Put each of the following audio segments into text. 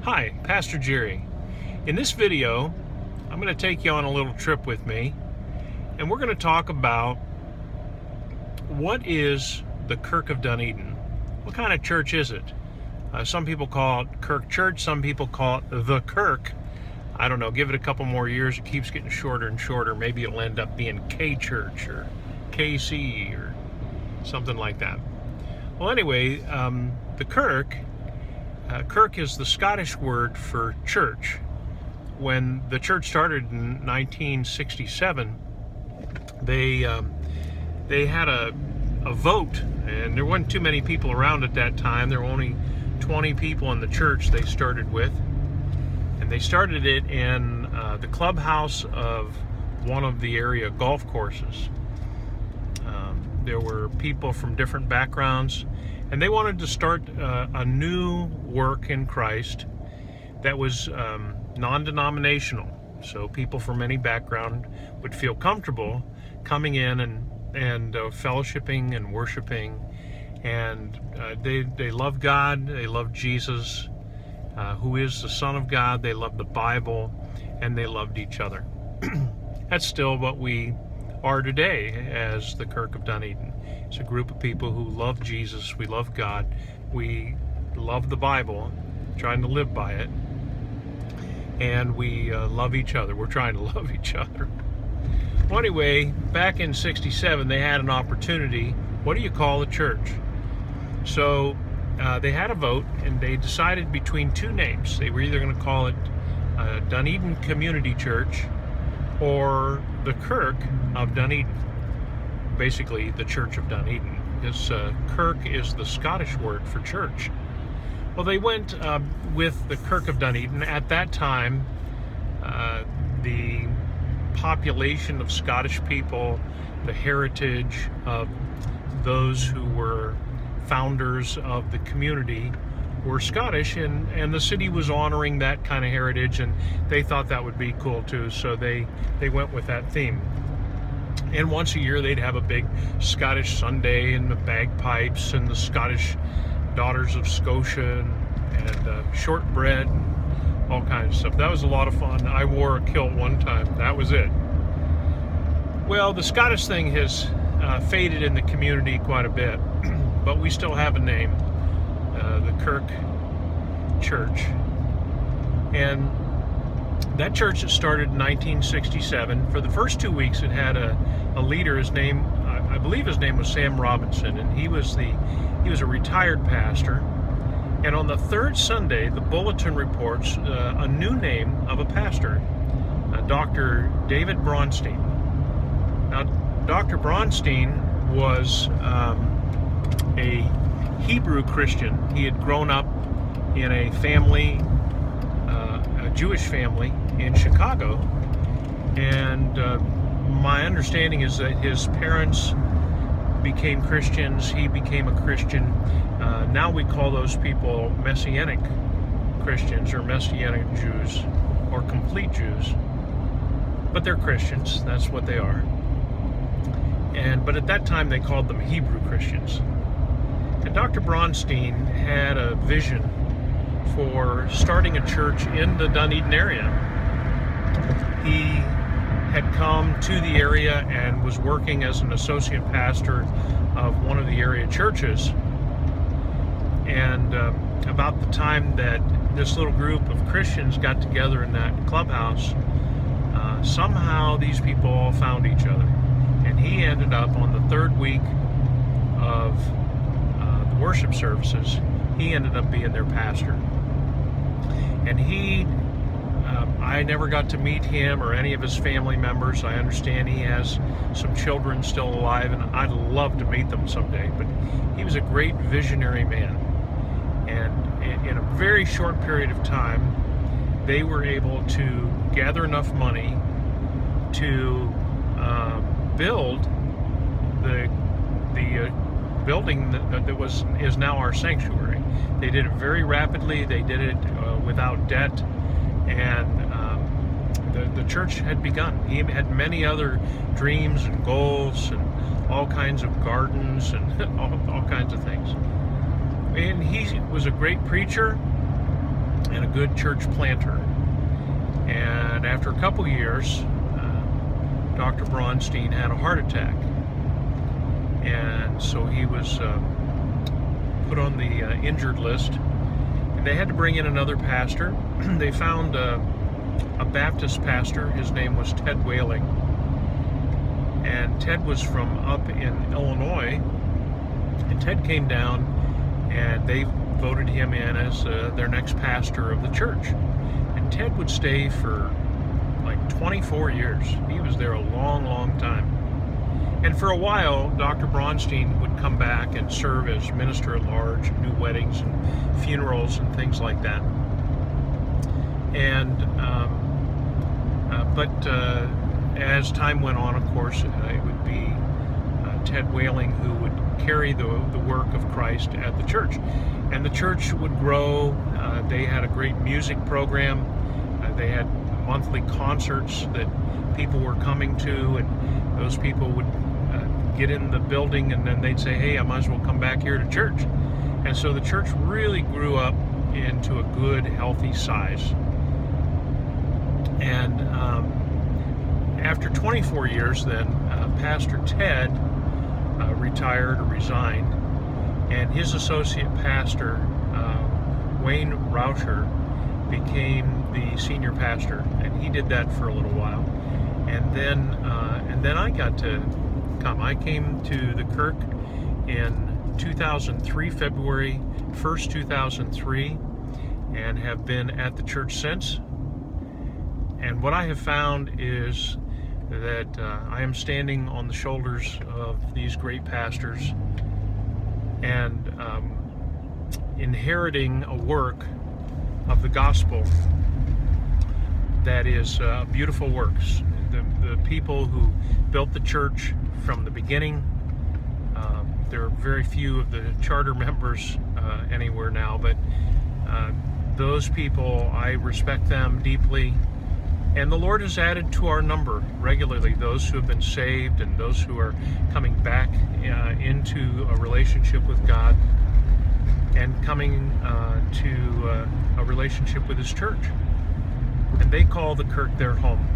Hi, Pastor Jerry. In this video, I'm going to take you on a little trip with me, and we're going to talk about what is the Kirk of Dunedin. What kind of church is it? Some people call it Kirk Church, some people call it the Kirk. I don't know, give it a couple more years, it keeps getting shorter and shorter. Maybe it'll end up being K Church or KC or something like that. Well, anyway, the Kirk is the Scottish word for church. When the church started in 1967, they had a vote, and there wasn't too many people around at that time. There were only 20 people in the church they started with, and they started it in the clubhouse of one of the area golf courses. There were people from different backgrounds, and they wanted to start a new work in Christ that was non-denominational. So people from any background would feel comfortable coming in and fellowshipping and worshiping. And they love God, they love Jesus, who is the Son of God, they love the Bible, and they loved each other. That's still what we are today as the Kirk of Dunedin. It's a group of people who love Jesus, we love God, we love the Bible, trying to live by it, and we love each other. We're trying to love each other. Well, anyway, back in '67, they had an opportunity. What do you call a church? So they had a vote, and they decided between two names. They were either going to call it Dunedin Community Church or the Kirk of Dunedin, basically the Church of Dunedin. This Kirk is the Scottish word for church. Well, they went with the Kirk of Dunedin. At that time, the population of Scottish people, the heritage of those who were founders of the community were Scottish, and the city was honoring that kind of heritage, and they thought that would be cool too, so they went with that theme. And once a year they'd have a big Scottish Sunday and the bagpipes and the Scottish Daughters of Scotia and shortbread and all kinds of stuff. That was a lot of fun. I wore a kilt one time. That was it. Well, the Scottish thing has faded in the community quite a bit, but we still have a name, the Kirk Church. And that church that started in 1967, for the first 2 weeks it had a leader. His name, I believe his name was Sam Robinson, and he was a retired pastor. And on the third Sunday, the bulletin reports a new name of a pastor, Dr. David Bronstein. Now, Dr. Bronstein was a Hebrew Christian. He had grown up in a family, a Jewish family in Chicago, and my understanding is that his parents became Christians, he became a Christian. Now we call those people Messianic Christians or Messianic Jews or complete Jews, but they're Christians, that's what they are. But at that time they called them Hebrew Christians. And Dr. Bronstein had a vision for starting a church in the Dunedin area. He had come to the area and was working as an associate pastor of one of the area churches. And about the time that this little group of Christians got together in that clubhouse, somehow these people all found each other. And he ended up on the third week of the worship services, he ended up being their pastor. And I never got to meet him or any of his family members. I understand he has some children still alive, and I'd love to meet them someday. But he was a great visionary man. And in a very short period of time, they were able to gather enough money to build the building that is now our sanctuary. They did it very rapidly. They did it without debt, and the church had begun. He had many other dreams and goals and all kinds of gardens and all kinds of things. And he was a great preacher. and a good church planter. And after a couple years, Dr. Braunstein had a heart attack. And so he was put on the injured list. And they had to bring in another pastor. They found a Baptist pastor. His name was Ted Whaling. And Ted was from up in Illinois. And Ted came down, and they voted him in as their next pastor of the church. And Ted would stay for like 24 years. He was there a long, long time. And for a while, Dr. Braunstein would come back and serve as minister at large, do weddings and funerals and things like that. And but as time went on, of course, it would be Ted Whaling who would carry the work of Christ at the church. And the church would grow. They had a great music program. They had monthly concerts that people were coming to, and those people would get in the building, and then they'd say, hey, I might as well come back here to church. And so the church really grew up into a good, healthy size. And after 24 years, then Pastor Ted retired or resigned, and his associate pastor, Wayne Rauscher, became the senior pastor, and he did that for a little while. And then I got to come. I came to the Kirk in 2003, February 1st, 2003, and have been at the church since. And what I have found is that I am standing on the shoulders of these great pastors and inheriting a work of the gospel that is beautiful works. The people who built the church from the beginning, there are very few of the charter members anywhere now, but those people, I respect them deeply. And the Lord has added to our number regularly those who have been saved and those who are coming back into a relationship with God and coming to a relationship with His church. And they call the Kirk their home.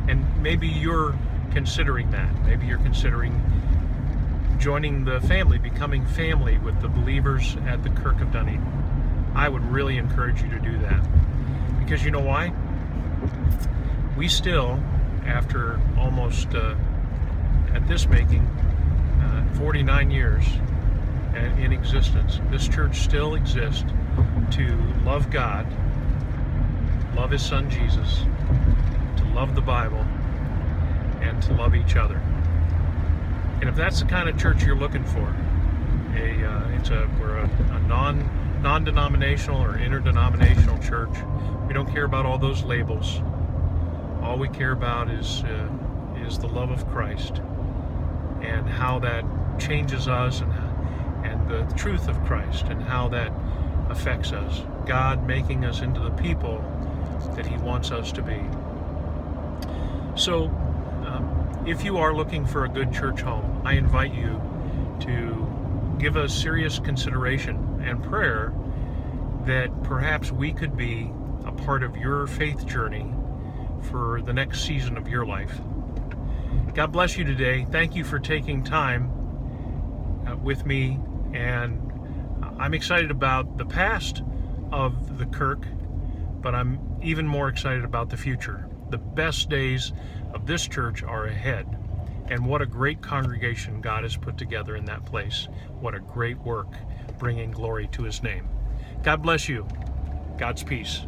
And maybe you're considering that. Maybe you're considering joining the family, becoming family with the believers at the Kirk of Dunedin. I would really encourage you to do that. Because you know why? We still, after almost, at this making, 49 years in existence, this church still exists to love God, love His Son Jesus, to love the Bible, and to love each other. And if that's the kind of church you're looking for, we're a non-denominational or interdenominational church. We don't care about all those labels. All we care about is the love of Christ and how that changes us, and the truth of Christ and how that affects us. God making us into the people that He wants us to be. So, if you are looking for a good church home, I invite you to give us serious consideration and prayer that perhaps we could be a part of your faith journey for the next season of your life. God bless you today. Thank you for taking time with me, and I'm excited about the past of the Kirk, but I'm even more excited about the future. The best days of this church are ahead, and what a great congregation God has put together in that place. What a great work bringing glory to His name. God bless you. God's peace.